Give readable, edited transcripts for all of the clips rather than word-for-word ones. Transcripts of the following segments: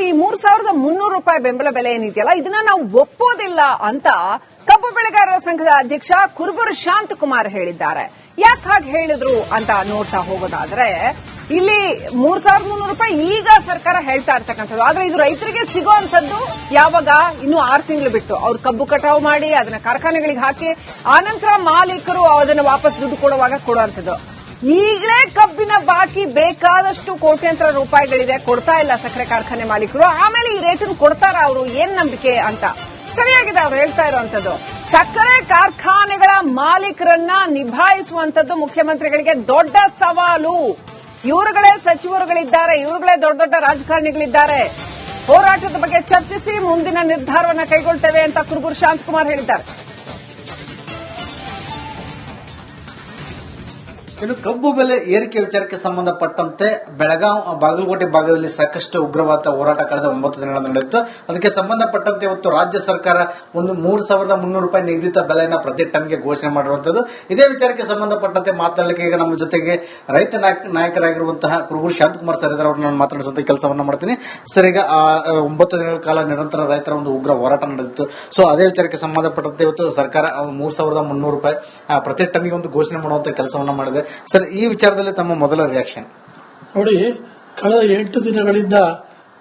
ಈ 3,300 ರೂಪಾಯಿ ಬೆಂಬಲ ಬೆಲೆ ಏನಿದೆಯಲ್ಲ ಇದನ್ನ ನಾವು ಒಪ್ಪೋದಿಲ್ಲ ಅಂತ ಕಬ್ಬು ಬೆಳೆಗಾರರ ಸಂಘದ ಅಧ್ಯಕ್ಷ ಕುರುಬೂರು ಶಾಂತಕುಮಾರ್ ಹೇಳಿದ್ದಾರೆ. ಯಾಕೆ ಹಾಗೆ ಹೇಳಿದ್ರು ಅಂತ ನೋಡ್ತಾ ಹೋಗೋದಾದ್ರೆ, ಇಲ್ಲಿ 3,300 ರೂಪಾಯಿ ಈಗ ಸರ್ಕಾರ ಹೇಳ್ತಾ ಇರ್ತಕ್ಕಂಥದ್ದು. ಆದ್ರೆ ಇದು ರೈತರಿಗೆ ಸಿಗೋಂಥದ್ದು ಯಾವಾಗ? ಇನ್ನು 6 ತಿಂಗಳು ಬಿಟ್ಟು ಅವ್ರು ಕಬ್ಬು ಕಟಾವು ಮಾಡಿ ಅದನ್ನ ಕಾರ್ಖಾನೆಗಳಿಗೆ ಹಾಕಿ ಆನಂತರ ಮಾಲೀಕರು ಅದನ್ನ ವಾಪಸ್ ದುಡ್ಡು ಕೊಡುವಾಗ ಕೊಡುವಂಥದ್ದು. ಈಗಲೇ ಕಬ್ಬಿನ ಬಾಕಿ ಬೇಕಾದಷ್ಟು ಕೋಟ್ಯಾಂತರ ರೂಪಾಯಿಗಳಿದೆ, ಕೊಡ್ತಾ ಇಲ್ಲ ಸಕ್ಕರೆ ಕಾರ್ಖಾನೆ ಮಾಲೀಕರು. ಆಮೇಲೆ ಈ ರೇಟನ್ನು ಕೊಡ್ತಾರ ಅವರು? ಏನ್ ನಂಬಿಕೆ ಅಂತ ಸರಿಯಾಗಿದೆ ಅವ್ರು ಹೇಳ್ತಾ ಇರುವಂತದ್ದು. ಸಕ್ಕರೆ ಕಾರ್ಖಾನೆಗಳ ಮಾಲೀಕರನ್ನ ನಿಭಾಯಿಸುವಂತದ್ದು ಮುಖ್ಯಮಂತ್ರಿಗಳಿಗೆ ದೊಡ್ಡ ಸವಾಲು. ಇವರುಗಳೇ ಸಚಿವರುಗಳಿದ್ದಾರೆ, ಇವರುಗಳೇ ದೊಡ್ಡ ದೊಡ್ಡ ರಾಜಕಾರಣಿಗಳಿದ್ದಾರೆ. ಹೋರಾಟದ ಬಗ್ಗೆ ಚರ್ಚಿಸಿ ಮುಂದಿನ ನಿರ್ಧಾರವನ್ನು ಕೈಗೊಳ್ತೇವೆ ಅಂತ ಕುರುಬೂರು ಶಾಂತಕುಮಾರ್ ಹೇಳಿದ್ದಾರೆ. ಇನ್ನು ಕಬ್ಬು ಬೆಲೆ ಏರಿಕೆ ವಿಚಾರಕ್ಕೆ ಸಂಬಂಧಪಟ್ಟಂತೆ ಬೆಳಗಾವಿ ಬಾಗಲಕೋಟೆ ಭಾಗದಲ್ಲಿ ಸಾಕಷ್ಟು ಉಗ್ರವಾದ ಹೋರಾಟ ಕಳೆದ 9 ದಿನಗಳಿಂದ ನಡೆಯಿತು. ಅದಕ್ಕೆ ಸಂಬಂಧಪಟ್ಟಂತೆ ಇವತ್ತು ರಾಜ್ಯ ಸರ್ಕಾರ ಒಂದು 3,300 ರೂಪಾಯಿ ನಿಗದಿತ ಬೆಲೆಯನ್ನು ಪ್ರತಿ ಟನ್ಗೆ ಘೋಷಣೆ ಮಾಡಿರುವಂತದ್ದು. ಇದೇ ವಿಚಾರಕ್ಕೆ ಸಂಬಂಧಪಟ್ಟಂತೆ ಮಾತಾಡಲಿಕ್ಕೆ ಈಗ ನಮ್ಮ ಜೊತೆಗೆ ರೈತ ನಾಯಕರಾಗಿರುವಂತಹ ಕುರುಬೂರು ಶಾಂತಕುಮಾರ್ ಸರ್ ಇದ್ದಾರೆ. ಅವ್ರನ್ನ ನಾನು ಮಾತಾಡಿಸುವಂತ ಕೆಲಸವನ್ನ ಮಾಡ್ತೀನಿ. ಸರ್, ಈಗ 9 ದಿನಗಳ ಕಾಲ ನಿರಂತರ ರೈತರ ಒಂದು ಉಗ್ರ ಹೋರಾಟ ನಡೆದಿತ್ತು. ಸೊ ಅದೇ ವಿಚಾರಕ್ಕೆ ಸಂಬಂಧಪಟ್ಟಂತೆ ಇವತ್ತು ಸರ್ಕಾರ 3,300 ರೂಪಾಯಿ ಪ್ರತಿ ಟನ್ಗೆ ಒಂದು ಘೋಷಣೆ ಮಾಡುವಂತ ಕೆಲಸವನ್ನ ಮಾಡಿದೆ. ಸರ್, ಈ ವಿಚಾರದಲ್ಲಿ ತಮ್ಮ ಮೊದಲ ರಿಯಾಕ್ಷನ್ ನೋಡಿ. ಕಳೆದ 8 ದಿನಗಳಿಂದ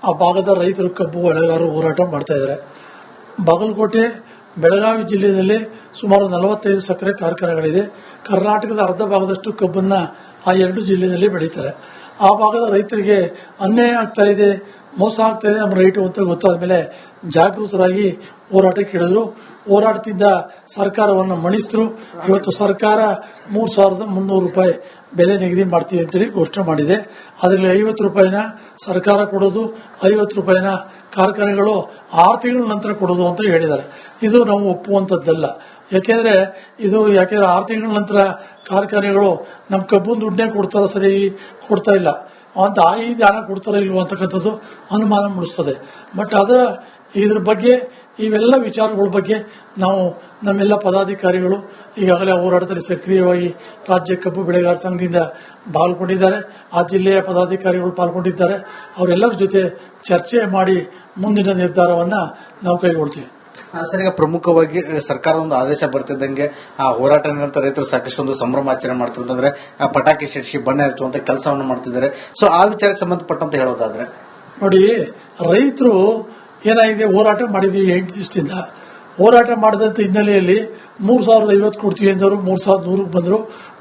ಆ ಭಾಗದ ರೈತರು ಕಬ್ಬು ಬೆಳೆಗಾರರು ಹೋರಾಟ ಮಾಡ್ತಾ ಇದ್ದಾರೆ. ಬಾಗಲಕೋಟೆ, ಬೆಳಗಾವಿ ಜಿಲ್ಲೆಯಲ್ಲಿ ಸುಮಾರು 45 ಸಕ್ಕರೆ ಕಾರ್ಖಾನೆಗಳಿದೆ. ಕರ್ನಾಟಕದ ಅರ್ಧ ಭಾಗದಷ್ಟು ಕಬ್ಬನ್ನ ಆ 2 ಜಿಲ್ಲೆಯಲ್ಲಿ ಬೆಳೀತಾರೆ. ಆ ಭಾಗದ ರೈತರಿಗೆ ಅನ್ಯಾಯ ಆಗ್ತಾ ಇದೆ, ಮೋಸ ಆಗ್ತಾ ಇದೆ ನಮ್ಮ ರೈಟು ಅಂತ ಗೊತ್ತಾದ ಮೇಲೆ ಜಾಗೃತರಾಗಿ ಹೋರಾಟಕ್ಕೆ ಇಳಿದ್ರು. ಹೋರಾಟದಿಂದ ಸರ್ಕಾರವನ್ನು ಮಣಿಸಿದ್ರು. ಇವತ್ತು ಸರ್ಕಾರ 3,300 ರೂಪಾಯಿ ಬೆಲೆ ನಿಗದಿ ಮಾಡ್ತೀವಿ ಅಂತೇಳಿ ಘೋಷಣೆ ಮಾಡಿದೆ. ಅದರಲ್ಲಿ 50 ರೂಪಾಯಿನ ಸರ್ಕಾರ ಕೊಡೋದು, 50 ರೂಪಾಯಿನ ಕಾರ್ಖಾನೆಗಳು 6 ತಿಂಗಳ ನಂತರ ಕೊಡೋದು ಅಂತ ಹೇಳಿದ್ದಾರೆ. ಇದು ನಾವು ಒಪ್ಪುವಂತದ್ದಲ್ಲ. ಯಾಕೆಂದ್ರೆ 6 ತಿಂಗಳ ನಂತರ ಕಾರ್ಖಾನೆಗಳು ನಮ್ಮ ಕಬ್ಬು ದುಡ್ಡನ್ನೇ ಕೊಡ್ತಾರ, ಸರಿ ಕೊಡ್ತಾ ಇಲ್ಲ ಅಂತ ಈ ಹಣ ಕೊಡ್ತಾರ ಇಲ್ವ ಅಂತಕ್ಕಂಥದ್ದು ಅನುಮಾನ ಮೂಡಿಸ್ತದೆ. ಬಟ್ ಇದ್ರ ಬಗ್ಗೆ ಇವೆಲ್ಲ ವಿಚಾರಗಳ ಬಗ್ಗೆ ನಾವು ನಮ್ಮೆಲ್ಲ ಪದಾಧಿಕಾರಿಗಳು ಈಗಾಗಲೇ ಹೋರಾಟದಲ್ಲಿ ಸಕ್ರಿಯವಾಗಿ ರಾಜ್ಯ ಕಬ್ಬು ಬೆಳೆಗಾರ ಸಂಘದಿಂದ ಪಾಲ್ಗೊಂಡಿದ್ದಾರೆ. ಆ ಜಿಲ್ಲೆಯ ಪದಾಧಿಕಾರಿಗಳು ಪಾಲ್ಗೊಂಡಿದ್ದಾರೆ. ಅವರೆಲ್ಲರ ಜೊತೆ ಚರ್ಚೆ ಮಾಡಿ ಮುಂದಿನ ನಿರ್ಧಾರವನ್ನ ನಾವು ಕೈಗೊಳ್ತೀವಿ. ಸರ್, ಈಗ ಪ್ರಮುಖವಾಗಿ ಸರ್ಕಾರ ಒಂದು ಆದೇಶ ಬರ್ತಿದ್ದಂಗೆ ಆ ಹೋರಾಟ ನಿರತ ರೈತರು ಸಾಕಷ್ಟು ಒಂದು ಸಂಭ್ರಮಾಚರಣೆ ಮಾಡ್ತಿರ್ತಂದ್ರೆ ಪಟಾಕಿ ಸಿಡಿಸಿ ಬಣ್ಣ ಹಚ್ಚುವಂತ ಕೆಲಸವನ್ನು ಮಾಡ್ತಿದ್ದಾರೆ. ಸೊ ಆ ವಿಚಾರಕ್ಕೆ ಸಂಬಂಧಪಟ್ಟಂತೆ ಹೇಳೋದಾದ್ರೆ ನೋಡಿ, ರೈತರು ಏನಾಗಿದೆ, ಹೋರಾಟ ಮಾಡಿದೀವಿ 8 ದಿವಸದಿಂದ. ಹೋರಾಟ ಮಾಡಿದಂತ ಹಿನ್ನೆಲೆಯಲ್ಲಿ 3,050 ಕೊಡ್ತೀವಿ ಎಂದವರು 3,100 ಬಂದ್ರು,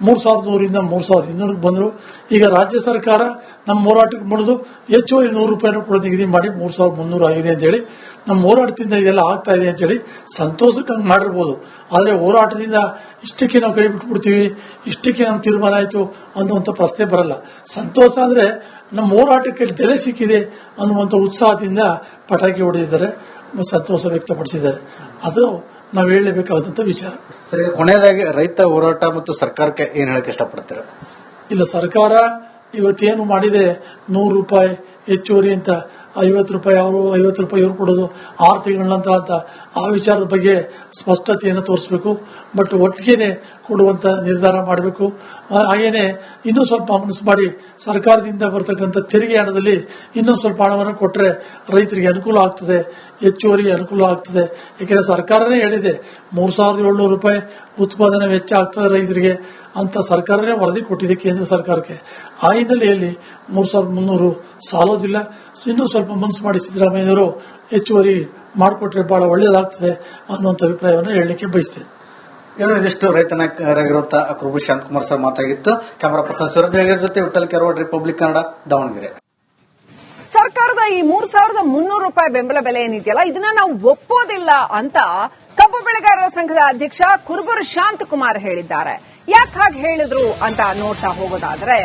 3,100ರಿಂದ 3,200 ಬಂದ್ರು. ಈಗ ರಾಜ್ಯ ಸರ್ಕಾರ ನಮ್ಮ ಹೋರಾಟಕ್ಕೆ ಮಾಡೋದು ಹೆಚ್ಚುವರಿ 100 ರೂಪಾಯಿನೂ ಕೂಡ ನಿಗದಿ ಮಾಡಿ 3,300 ಆಗಿದೆ ಅಂತ ಹೇಳಿ ನಮ್ಮ ಹೋರಾಟದಿಂದ ಇದೆಲ್ಲ ಆಗ್ತಾ ಇದೆ ಅಂತ ಹೇಳಿ ಸಂತೋಷಕ್ಕೆ ಹಂಗೆ ಮಾಡಿರ್ಬೋದು. ಆದ್ರೆ ಹೋರಾಟದಿಂದ ಇಷ್ಟಕ್ಕೆ ನಾವು ಕೈ ಬಿಟ್ಬಿಡ್ತೀವಿ, ಇಷ್ಟಕ್ಕೆ ನಮ್ಮ ತೀರ್ಮಾನ ಆಯ್ತು ಅನ್ನುವಂಥ ಪ್ರಶ್ನೆ ಬರಲ್ಲ. ಸಂತೋಷ ಅಂದ್ರೆ ನಮ್ಮ ಹೋರಾಟಕ್ಕೆ ಬೆಲೆ ಸಿಕ್ಕಿದೆ ಅನ್ನುವಂಥ ಉತ್ಸಾಹದಿಂದ ಪಟಾಕಿ ಹೊಡೆದಿದ್ದಾರೆ, ಸಂತೋಷ ವ್ಯಕ್ತಪಡಿಸಿದ್ದಾರೆ. ಅದು ನಾವು ಹೇಳಲೇಬೇಕಾದಂತ ವಿಚಾರ. ಸರಿ, ಕೊನೆಯದಾಗಿ ರೈತ ಹೋರಾಟ ಮತ್ತು ಸರ್ಕಾರಕ್ಕೆ ಏನ್ ಹೇಳಕ್ ಇಷ್ಟಪಡ್ತೀರ? ಇಲ್ಲ, ಸರ್ಕಾರ ಇವತ್ತೇನು ಮಾಡಿದೆ, 100 ರೂಪಾಯಿ ಹೆಚ್ಚುವರಿ ಅಂತ 50 ರೂಪಾಯಿ ಅವರು 50 ರೂಪಾಯಿ ಇವ್ರು ಕೊಡೋದು 6 ತಿಂಗಳ ನಂತರ ಅಂತ ಆ ವಿಚಾರದ ಬಗ್ಗೆ ಸ್ಪಷ್ಟತೆಯನ್ನು ತೋರಿಸಬೇಕು. ಬಟ್ ಒಟ್ಟಿಗೆ ಕೊಡುವಂತ ನಿರ್ಧಾರ ಮಾಡಬೇಕು. ಹಾಗೇನೆ ಇನ್ನೂ ಸ್ವಲ್ಪ ಮನಸ್ಸು ಮಾಡಿ ಸರ್ಕಾರದಿಂದ ಬರ್ತಕ್ಕಂಥ ತೆರಿಗೆ ಹಣದಲ್ಲಿ ಇನ್ನೂ ಸ್ವಲ್ಪ ಹಣವನ್ನು ಕೊಟ್ಟರೆ ರೈತರಿಗೆ ಅನುಕೂಲ ಆಗ್ತದೆ, ಹೆಚ್ಚುವರಿ ಅನುಕೂಲ ಆಗ್ತದೆ. ಯಾಕೆಂದ್ರೆ ಸರ್ಕಾರನೇ ಹೇಳಿದೆ 3,700 ರೂಪಾಯಿ ಉತ್ಪಾದನಾ ವೆಚ್ಚ ಆಗ್ತದೆ ರೈತರಿಗೆ ಅಂತ ಸರ್ಕಾರನೇ ವರದಿ ಕೊಟ್ಟಿದೆ ಕೇಂದ್ರ ಸರ್ಕಾರಕ್ಕೆ. ಆ ಹಿನ್ನೆಲೆಯಲ್ಲಿ 3,300 ಸಾಲೋದಿಲ್ಲ. ಇನ್ನೂ ಸ್ವಲ್ಪ ಮನಸ್ಸು ಮಾಡಿ ಸಿದ್ದರಾಮಯ್ಯನವರು ಹೆಚ್ಚುವರಿ ಮಾಡಿಕೊಟ್ರೆ ಬಹಳ ಒಳ್ಳೆಯದಾಗ್ತದೆ ಅನ್ನುವಂಥ ಅಭಿಪ್ರಾಯವನ್ನು ಹೇಳಲಿಕ್ಕೆ ಬಯಸ್ತೇನೆ. ಇದಿಷ್ಟು ರೈತ ನಾಯಕರಾಗಿರುವಂತಹ ಕುರುಬೂರು ಶಾಂತಕುಮಾರ್ ಸರ್ ಮಾತಾಗಿತ್ತು. ಕ್ಯಾಮರಾ ಪರ್ಸನ್ ಸೂರಜ್ ಜೊತೆ ವಿಠಲ್ ಕೆರವಾಡ್, ರಿಪಬ್ಲಿಕ್ ಕನ್ನಡ, ದಾವಣಗೆರೆ. ಸರ್ಕಾರದ ಈ 3,300 ರೂಪಾಯಿ ಬೆಂಬಲ ಬೆಲೆ ಏನಿದೆಯಲ್ಲ ಇದನ್ನ ನಾವು ಒಪ್ಪೋದಿಲ್ಲ ಅಂತ ಕಬ್ಬು ಬೆಳೆಗಾರರ ಸಂಘದ ಅಧ್ಯಕ್ಷ ಕುರುಬೂರು ಶಾಂತಕುಮಾರ್ ಹೇಳಿದ್ದಾರೆ. ಯಾಕೆ ಹಾಗೆ ಹೇಳಿದ್ರು ಅಂತ ನೋಡ್ತಾ ಹೋಗೋದಾದ್ರೆ,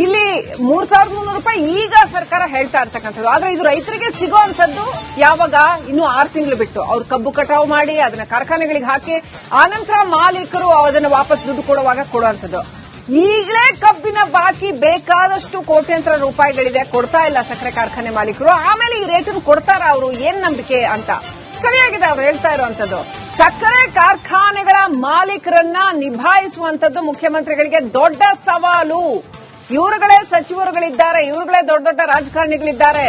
ಇಲ್ಲಿ 3,300 ರೂಪಾಯಿ ಈಗ ಸರ್ಕಾರ ಹೇಳ್ತಾ ಇರ್ತಕ್ಕಂಥದ್ದು. ಆದ್ರೆ ಇದು ರೈತರಿಗೆ ಸಿಗೋಂಥದ್ದು ಯಾವಾಗ? ಇನ್ನು 6 ತಿಂಗಳು ಬಿಟ್ಟು ಅವ್ರು ಕಬ್ಬು ಕಟಾವು ಮಾಡಿ ಅದನ್ನ ಕಾರ್ಖಾನೆಗಳಿಗೆ ಹಾಕಿ ಆನಂತರ ಮಾಲೀಕರು ಅದನ್ನ ವಾಪಸ್ ದುಡ್ಡು ಕೊಡುವಾಗ ಕೊಡುವಂಥದ್ದು. ಈಗಲೇ ಕಬ್ಬಿನ ಬಾಕಿ ಬೇಕಾದಷ್ಟು ಕೋಟ್ಯಾಂತರ ರೂಪಾಯಿಗಳಿದೆ, ಕೊಡ್ತಾ ಇಲ್ಲ ಸಕ್ಕರೆ ಕಾರ್ಖಾನೆ ಮಾಲೀಕರು. ಆಮೇಲೆ ಈ ರೇಟನ್ನು ಕೊಡ್ತಾರ ಅವರು? ಏನ್ ನಂಬಿಕೆ ಅಂತ ಸರಿಯಾಗಿದೆ ಅವ್ರು ಹೇಳ್ತಾ ಇರುವಂತದ್ದು. ಸಕ್ಕರೆ ಕಾರ್ಖಾನೆಗಳ ಮಾಲೀಕರನ್ನ ನಿಭಾಯಿಸುವಂತದ್ದು ಮುಖ್ಯಮಂತ್ರಿಗಳಿಗೆ ದೊಡ್ಡ ಸವಾಲು. ಇವರುಗಳೇ ಸಚಿವರುಗಳಿದ್ದಾರೆ, ಇವರುಗಳೇ ದೊಡ್ಡ ದೊಡ್ಡ ರಾಜಕಾರಣಿಗಳಿದ್ದಾರೆ.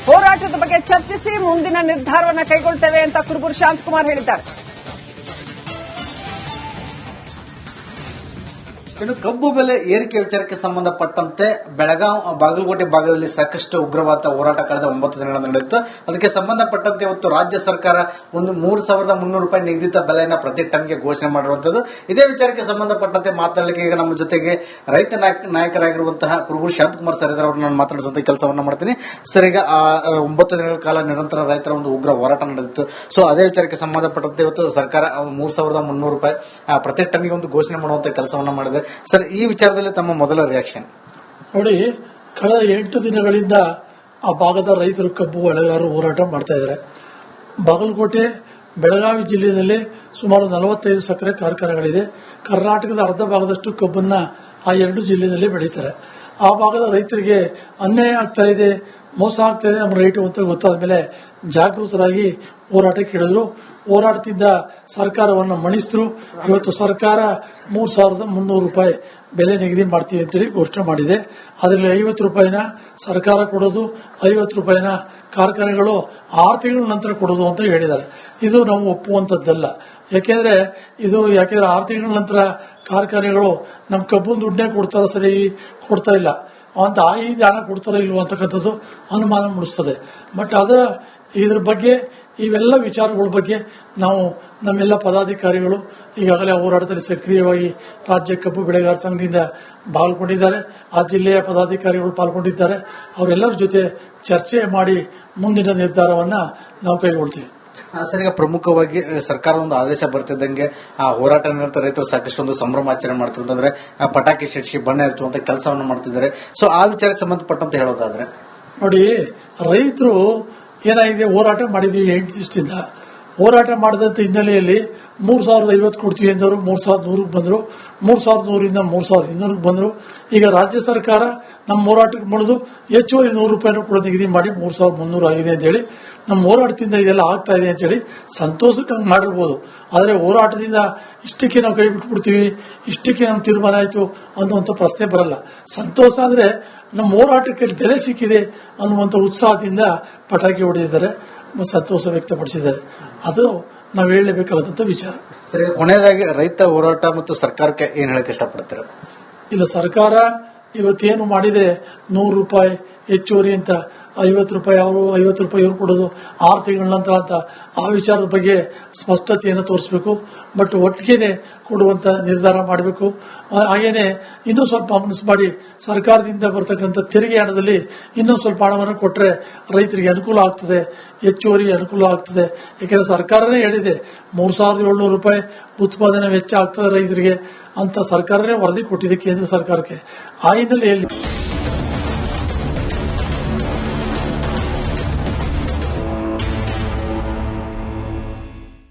ಹೋರಾಟದ ಬಗ್ಗೆ ಚರ್ಚಿಸಿ ಮುಂದಿನ ನಿರ್ಧಾರವನ್ನು ಕೈಗೊಳ್ತೇವೆ ಅಂತ ಕುರುಬೂರು ಶಾಂತಕುಮಾರ್ ಹೇಳಿದ್ದಾರೆ. ಇನ್ನು ಕಬ್ಬು ಬೆಲೆ ಏರಿಕೆ ವಿಚಾರಕ್ಕೆ ಸಂಬಂಧಪಟ್ಟಂತೆ ಬೆಳಗಾವಿ ಬಾಗಲಕೋಟೆ ಭಾಗದಲ್ಲಿ ಸಾಕಷ್ಟು ಉಗ್ರವಾದ ಹೋರಾಟ ಕಳೆದ 9 ದಿನಗಳ ನಡೆಯಿತು. ಅದಕ್ಕೆ ಸಂಬಂಧಪಟ್ಟಂತೆ ಇವತ್ತು ರಾಜ್ಯ ಸರ್ಕಾರ ಒಂದು 3,300 ರೂಪಾಯಿ ನಿಗದಿತ ಬೆಲೆಯನ್ನು ಪ್ರತಿ ಟನ್ಗೆ ಘೋಷಣೆ ಮಾಡಿರುವಂತದ್ದು. ಇದೇ ವಿಚಾರಕ್ಕೆ ಸಂಬಂಧಪಟ್ಟಂತೆ ಮಾತಾಡಲಿಕ್ಕೆ ಈಗ ನಮ್ಮ ಜೊತೆಗೆ ರೈತ ನಾಯಕರಾಗಿರುವಂತಹ ಕುರುಬೂರು ಶಾಂತಕುಮಾರ್ ಸರ್ ಇದ್ದಾರೆ. ಅವ್ರನ್ನ ನಾನು ಮಾತಾಡಿಸುವಂತ ಕೆಲಸವನ್ನ ಮಾಡ್ತೀನಿ. ಸರ್, ಈಗ 9 ದಿನಗಳ ಕಾಲ ನಿರಂತರ ರೈತರ ಒಂದು ಉಗ್ರ ಹೋರಾಟ ನಡೆದಿತ್ತು. ಸೊ ಅದೇ ವಿಚಾರಕ್ಕೆ ಸಂಬಂಧಪಟ್ಟಂತೆ ಇವತ್ತು ಸರ್ಕಾರ 3,300 ರೂಪಾಯಿ ಪ್ರತಿ ಟನ್ಗೆ ಒಂದು ಘೋಷಣೆ ಮಾಡುವಂತ ಕೆಲಸವನ್ನ ಮಾಡಿದೆ. ಸರ್, ಈ ವಿಚಾರದಲ್ಲಿ ತಮ್ಮ ಮೊದಲ ರಿಯಾಕ್ಷನ್ ನೋಡಿ. ಕಳೆದ 8 ದಿನಗಳಿಂದ ಆ ಭಾಗದ ರೈತರು ಕಬ್ಬು ಬೆಳೆಗಾರರು ಹೋರಾಟ ಮಾಡ್ತಾ ಇದ್ದಾರೆ. ಬಾಗಲಕೋಟೆ ಬೆಳಗಾವಿ ಜಿಲ್ಲೆಯಲ್ಲಿ ಸುಮಾರು 45 ಸಕ್ಕರೆ ಕಾರ್ಖಾನೆಗಳಿದೆ. ಕರ್ನಾಟಕದ ಅರ್ಧ ಭಾಗದಷ್ಟು ಕಬ್ಬನ್ನ ಆ 2 ಜಿಲ್ಲೆಯಲ್ಲಿ ಬೆಳೀತಾರೆ. ಆ ಭಾಗದ ರೈತರಿಗೆ ಅನ್ಯಾಯ ಆಗ್ತಾ ಇದೆ, ಮೋಸ ಆಗ್ತಾ ಇದೆ ನಮ್ಮ ರೈಟು ಅಂತ ಗೊತ್ತಾದ ಮೇಲೆ ಜಾಗೃತರಾಗಿ ಹೋರಾಟಕ್ಕೆ ಇಳಿದ್ರು. ಹೋರಾಟದಿಂದ ಸರ್ಕಾರವನ್ನು ಮಣಿಸಿದ್ರು. ಇವತ್ತು ಸರ್ಕಾರ 3,300 ರೂಪಾಯಿ ಬೆಲೆ ನಿಗದಿ ಮಾಡ್ತೀವಿ ಅಂತೇಳಿ ಘೋಷಣೆ ಮಾಡಿದೆ. ಅದರಲ್ಲಿ 50 ರೂಪಾಯಿನ ಸರ್ಕಾರ ಕೊಡೋದು, 50 ರೂಪಾಯಿನ ಕಾರ್ಖಾನೆಗಳು 6 ತಿಂಗಳ ನಂತರ ಕೊಡೋದು ಅಂತ ಹೇಳಿದ್ದಾರೆ. ಇದು ನಾವು ಒಪ್ಪುವಂತದ್ದಲ್ಲ. ಯಾಕೆಂದ್ರೆ 6 ತಿಂಗಳ ನಂತರ ಕಾರ್ಖಾನೆಗಳು ನಮ್ಮ ಕಬ್ಬು ದುಡ್ಡನ್ನೇ ಕೊಡ್ತಾರ, ಸರಿ ಕೊಡ್ತಾ ಇಲ್ಲ ಅಂತ ಈ ಹಣ ಕೊಡ್ತಾರೋ ಇಲ್ವೋ ಅಂತಕ್ಕಂಥದ್ದು ಅನುಮಾನ ಮೂಡಿಸ್ತದೆ. ಬಟ್ ಇದ್ರ ಬಗ್ಗೆ ಇವೆಲ್ಲ ವಿಚಾರಗಳ ಬಗ್ಗೆ ನಾವು ನಮ್ಮೆಲ್ಲ ಪದಾಧಿಕಾರಿಗಳು ಈಗಾಗಲೇ ಹೋರಾಟದಲ್ಲಿ ಸಕ್ರಿಯವಾಗಿ ರಾಜ್ಯ ಕಬ್ಬು ಬೆಳೆಗಾರ ಸಂಘದಿಂದ ಪಾಲ್ಗೊಂಡಿದ್ದಾರೆ. ಆ ಜಿಲ್ಲೆಯ ಪದಾಧಿಕಾರಿಗಳು ಪಾಲ್ಗೊಂಡಿದ್ದಾರೆ. ಅವರೆಲ್ಲರ ಜೊತೆ ಚರ್ಚೆ ಮಾಡಿ ಮುಂದಿನ ನಿರ್ಧಾರವನ್ನ ನಾವು ಕೈಗೊಳ್ತೀವಿ. ಸರ್, ಈಗ ಪ್ರಮುಖವಾಗಿ ಸರ್ಕಾರದ ಒಂದು ಆದೇಶ ಬರ್ತಿದ್ದಂಗೆ ಆ ಹೋರಾಟ ನಿರತ ರೈತರು ಸಾಕಷ್ಟು ಒಂದು ಸಂಭ್ರಮಾಚರಣೆ ಮಾಡ್ತಿರ್ತಂದ್ರೆ ಪಟಾಕಿ ಸಿಡಿಸಿ ಬಣ್ಣ ಹಚ್ಚುವಂತ ಕೆಲಸವನ್ನು ಮಾಡ್ತಿದ್ದಾರೆ. ಸೊ ಆ ವಿಚಾರಕ್ಕೆ ಸಂಬಂಧಪಟ್ಟಂತೆ ಹೇಳೋದಾದ್ರೆ ನೋಡಿ, ರೈತರು ಏನಾಗಿದೆ, ಹೋರಾಟ ಮಾಡಿದೀವಿ 8 ದಿವಸದಿಂದ. ಹೋರಾಟ ಮಾಡಿದಂತ ಹಿನ್ನೆಲೆಯಲ್ಲಿ 3,050 ಕೊಡ್ತೀವಿ ಎಂದವರು 3,100 ಬಂದ್ರು, 3,100ರಿಂದ 3,200 ಬಂದ್ರು. ಈಗ ರಾಜ್ಯ ಸರ್ಕಾರ ನಮ್ಮ ಹೋರಾಟಕ್ಕೆ ಮಾಡಿದು ಹೆಚ್ಚುವರಿ 100 ರೂಪಾಯಿನೂ ಕೂಡ ನಿಗದಿ ಮಾಡಿ 3,300 ಆಗಿದೆ ಅಂತ ಹೇಳಿ ನಮ್ಮ ಹೋರಾಟದಿಂದ ಇದೆಲ್ಲ ಆಗ್ತಾ ಇದೆ ಅಂತ ಹೇಳಿ ಸಂತೋಷಕ್ಕೆ ಹಂಗೆ ಮಾಡಿರ್ಬೋದು. ಆದರೆ ಹೋರಾಟದಿಂದ ಇಷ್ಟಕ್ಕೆ ನಾವು ಕೈ ಬಿಟ್ಬಿಡ್ತೀವಿ, ಇಷ್ಟಕ್ಕೆ ನಮ್ಮ ತೀರ್ಮಾನ ಆಯ್ತು ಅನ್ನುವಂಥ ಪ್ರಶ್ನೆ ಬರಲ್ಲ. ಸಂತೋಷ ಅಂದ್ರೆ ನಮ್ಮ ಹೋರಾಟಕ್ಕೆ ಬೆಲೆ ಸಿಕ್ಕಿದೆ ಅನ್ನುವಂಥ ಉತ್ಸಾಹದಿಂದ ಪಟಾಕಿ ಹೊಡೆದಿದ್ದಾರೆ, ಸಂತೋಷ ವ್ಯಕ್ತಪಡಿಸಿದ್ದಾರೆ. ಅದು ನಾವು ಹೇಳಲೇಬೇಕಾದಂತ ವಿಚಾರ. ಸರಿ, ಕೊನೆಯದಾಗಿ ರೈತ ಹೋರಾಟ ಮತ್ತು ಸರ್ಕಾರಕ್ಕೆ ಏನ್ ಹೇಳಕ್ ಇಷ್ಟಪಡ್ತೀರಾ? ಇಲ್ಲ, ಸರ್ಕಾರ ಇವತ್ತೇನು ಮಾಡಿದ್ರೆ 100 ರೂಪಾಯಿ ಹೆಚ್ಚುವರಿ ಅಂತ 50 ರೂಪಾಯಿ ಅವರು 50 ರೂಪಾಯಿ ಇವ್ರು ಕೊಡೋದು 6 ತಿಂಗಳ ನಂತರ ಅಂತ ಆ ವಿಚಾರದ ಬಗ್ಗೆ ಸ್ಪಷ್ಟತೆಯನ್ನು ತೋರಿಸಬೇಕು. ಬಟ್ ಒಟ್ಟಿಗೆ ಕೊಡುವಂತ ನಿರ್ಧಾರ ಮಾಡಬೇಕು. ಹಾಗೇನೆ ಇನ್ನೂ ಸ್ವಲ್ಪ ಮನಸ್ಸು ಮಾಡಿ ಸರ್ಕಾರದಿಂದ ಬರ್ತಕ್ಕಂಥ ತೆರಿಗೆ ಹಣದಲ್ಲಿ ಇನ್ನೂ ಸ್ವಲ್ಪ ಹಣವನ್ನು ಕೊಟ್ಟರೆ ರೈತರಿಗೆ ಅನುಕೂಲ ಆಗ್ತದೆ, ಹೆಚ್ಚುವರಿ ಅನುಕೂಲ ಆಗ್ತದೆ. ಯಾಕೆಂದ್ರೆ ಸರ್ಕಾರನೇ ಹೇಳಿದೆ 3,700 ರೂಪಾಯಿ ಉತ್ಪಾದನೆ ವೆಚ್ಚ ಆಗ್ತದೆ ರೈತರಿಗೆ ಅಂತ ಸರ್ಕಾರನೇ ವರದಿ ಕೊಟ್ಟಿದೆ ಕೇಂದ್ರ ಸರ್ಕಾರಕ್ಕೆ. ಆ ಹಿನ್ನೆಲೆಯಲ್ಲಿ